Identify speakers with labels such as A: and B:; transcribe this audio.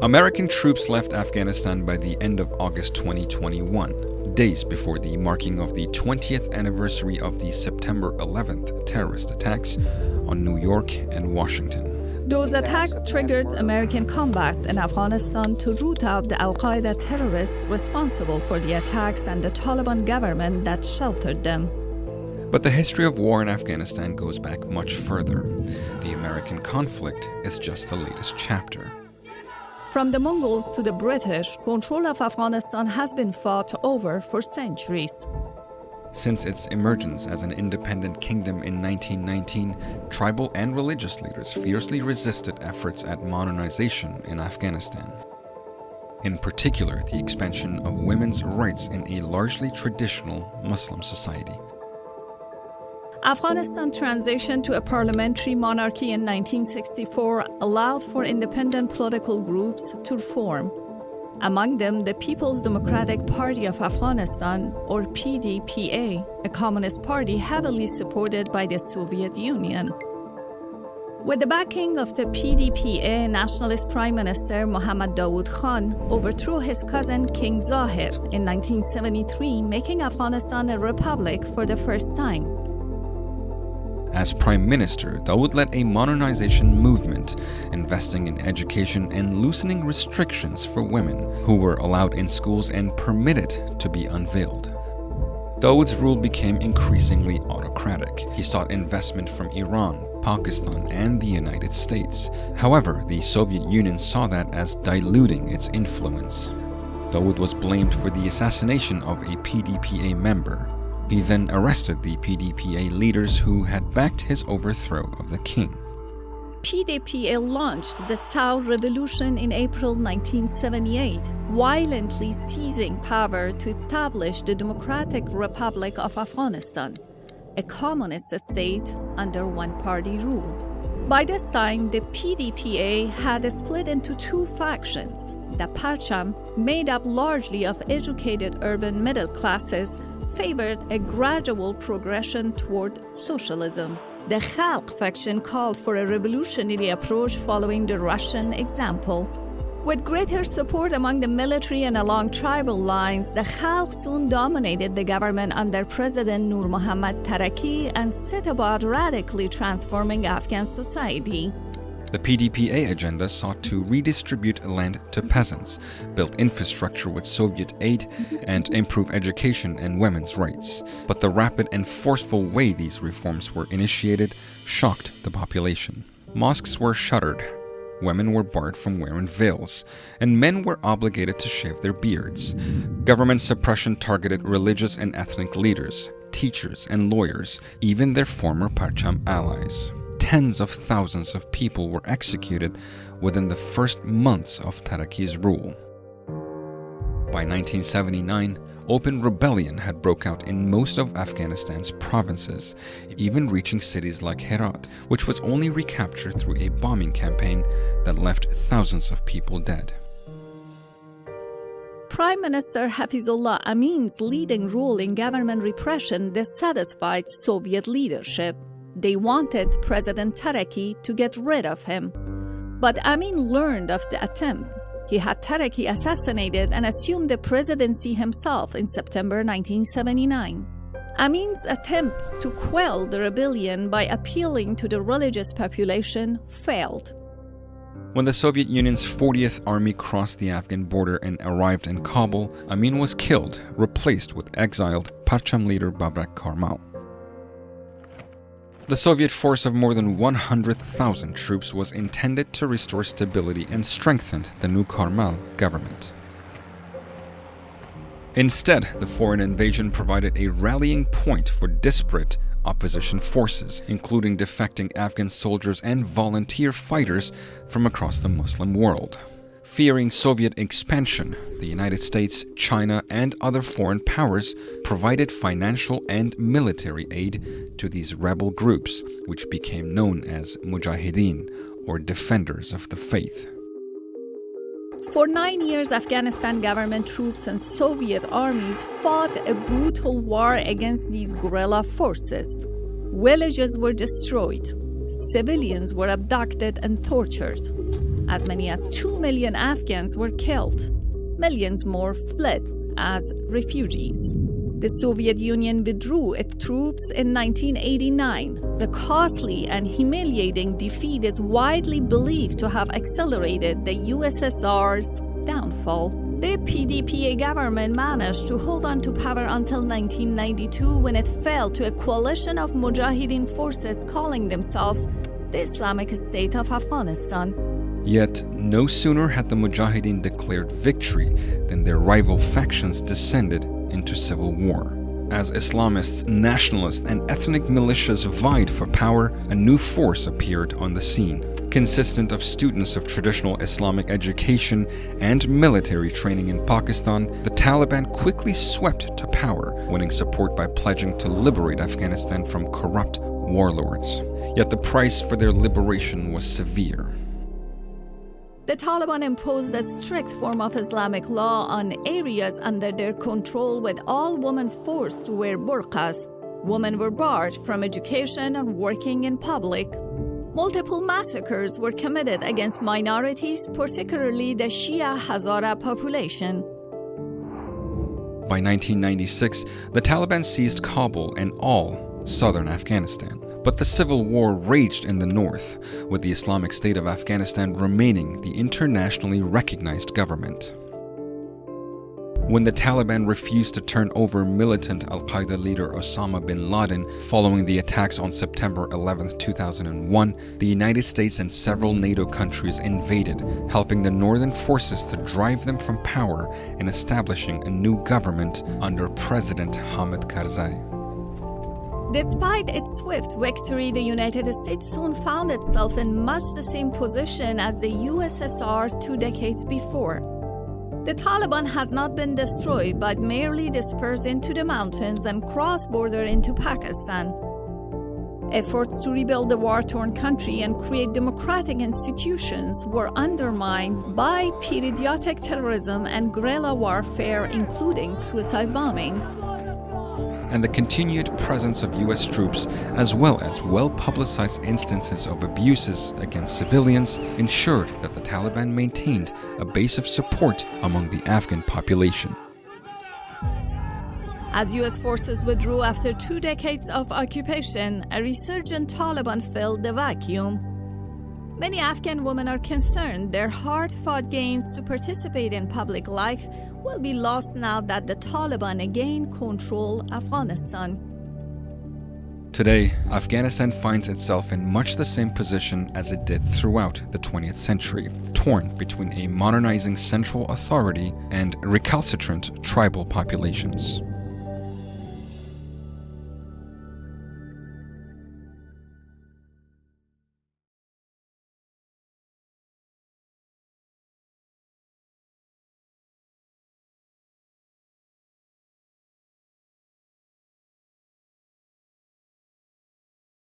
A: American troops left Afghanistan by the end of August 2021, days before the marking of the 20th anniversary of the September 11th terrorist attacks on New York and Washington.
B: Those attacks triggered American combat in Afghanistan to root out the Al-Qaeda terrorists responsible for the attacks and the Taliban government that sheltered them.
A: But the history of war in Afghanistan goes back much further. The American conflict is just the latest chapter.
B: From the Mongols to the British, control of Afghanistan has been fought over for centuries.
A: Since its emergence as an independent kingdom in 1919, tribal and religious leaders fiercely resisted efforts at modernization in Afghanistan. In particular, the expansion of women's rights in a largely traditional Muslim society.
B: Afghanistan transition to a parliamentary monarchy in 1964 allowed for independent political groups to form. Among them, the People's Democratic Party of Afghanistan, or PDPA, a communist party heavily supported by the Soviet Union. With the backing of the PDPA, nationalist Prime Minister Mohammad Dawood Khan overthrew his cousin King Zahir in 1973, making Afghanistan a republic for the first time.
A: As Prime Minister, Dawood led a modernization movement, investing in education and loosening restrictions for women who were allowed in schools and permitted to be unveiled. Dawood's rule became increasingly autocratic. He sought investment from Iran, Pakistan, and the United States. However, the Soviet Union saw that as diluting its influence. Dawood was blamed for the assassination of a PDPA member. He then arrested the PDPA leaders who had backed his overthrow of the king.
B: PDPA launched the SAUR revolution in April 1978, violently seizing power to establish the Democratic Republic of Afghanistan, a communist state under one-party rule. By this time, the PDPA had split into two factions. The Parcham, made up largely of educated urban middle classes, favored a gradual progression toward socialism. The Khalq faction called for a revolutionary approach following the Russian example. With greater support among the military and along tribal lines, the Khalq soon dominated the government under President Nur Mohammad Taraki and set about radically transforming Afghan society.
A: The PDPA agenda sought to redistribute land to peasants, build infrastructure with Soviet aid, and improve education and women's rights. But the rapid and forceful way these reforms were initiated shocked the population. Mosques were shuttered, women were barred from wearing veils, and men were obligated to shave their beards. Government suppression targeted religious and ethnic leaders, teachers, and lawyers, even their former Parcham allies. Tens of thousands of people were executed within the first months of Taraki's rule. By 1979, open rebellion had broke out in most of Afghanistan's provinces, even reaching cities like Herat, which was only recaptured through a bombing campaign that left thousands of people dead.
B: Prime Minister Hafizullah Amin's leading role in government repression dissatisfied Soviet leadership. They wanted President Taraki to get rid of him. But Amin learned of the attempt. He had Taraki assassinated and assumed the presidency himself in September 1979. Amin's attempts to quell the rebellion by appealing to the religious population failed.
A: When the Soviet Union's 40th Army crossed the Afghan border and arrived in Kabul, Amin was killed, replaced with exiled Parcham leader Babrak Karmal. The Soviet force of more than 100,000 troops was intended to restore stability and strengthen the new Karmal government. Instead, the foreign invasion provided a rallying point for disparate opposition forces, including defecting Afghan soldiers and volunteer fighters from across the Muslim world. Fearing Soviet expansion, the United States, China, and other foreign powers provided financial and military aid to these rebel groups, which became known as Mujahideen, or Defenders of the Faith.
B: For 9 years, Afghanistan government troops and Soviet armies fought a brutal war against these guerrilla forces. Villages were destroyed. Civilians were abducted and tortured. As many as 2 million Afghans were killed. Millions more fled as refugees. The Soviet Union withdrew its troops in 1989. The costly and humiliating defeat is widely believed to have accelerated the USSR's downfall. The PDPA government managed to hold on to power until 1992 when it fell to a coalition of Mujahideen forces calling themselves the Islamic State of Afghanistan.
A: Yet, no sooner had the Mujahideen declared victory than their rival factions descended into civil war. As Islamists, nationalists, and ethnic militias vied for power, a new force appeared on the scene. Consistent of students of traditional Islamic education and military training in Pakistan, the Taliban quickly swept to power, winning support by pledging to liberate Afghanistan from corrupt warlords. Yet the price for their liberation was severe.
B: The Taliban imposed a strict form of Islamic law on areas under their control, with all women forced to wear burqas. Women were barred from education and working in public. Multiple massacres were committed against minorities, particularly the Shia Hazara population.
A: By 1996, the Taliban seized Kabul and all southern Afghanistan. But the civil war raged in the north, with the Islamic State of Afghanistan remaining the internationally recognized government. When the Taliban refused to turn over militant al-Qaeda leader Osama bin Laden following the attacks on September 11, 2001, the United States and several NATO countries invaded, helping the northern forces to drive them from power and establishing a new government under President Hamid Karzai.
B: Despite its swift victory, the United States soon found itself in much the same position as the USSR 2 decades before. The Taliban had not been destroyed, but merely dispersed into the mountains and crossed border into Pakistan. Efforts to rebuild the war-torn country and create democratic institutions were undermined by periodic terrorism and guerrilla warfare, including suicide bombings.
A: And the continued presence of U.S. troops, as well as well-publicized instances of abuses against civilians, ensured that the Taliban maintained a base of support among the Afghan population.
B: As U.S. forces withdrew after 2 decades of occupation, a resurgent Taliban filled the vacuum. Many Afghan women are concerned their hard-fought gains to participate in public life will be lost now that the Taliban again control Afghanistan.
A: Today, Afghanistan finds itself in much the same position as it did throughout the 20th century, torn between a modernizing central authority and recalcitrant tribal populations.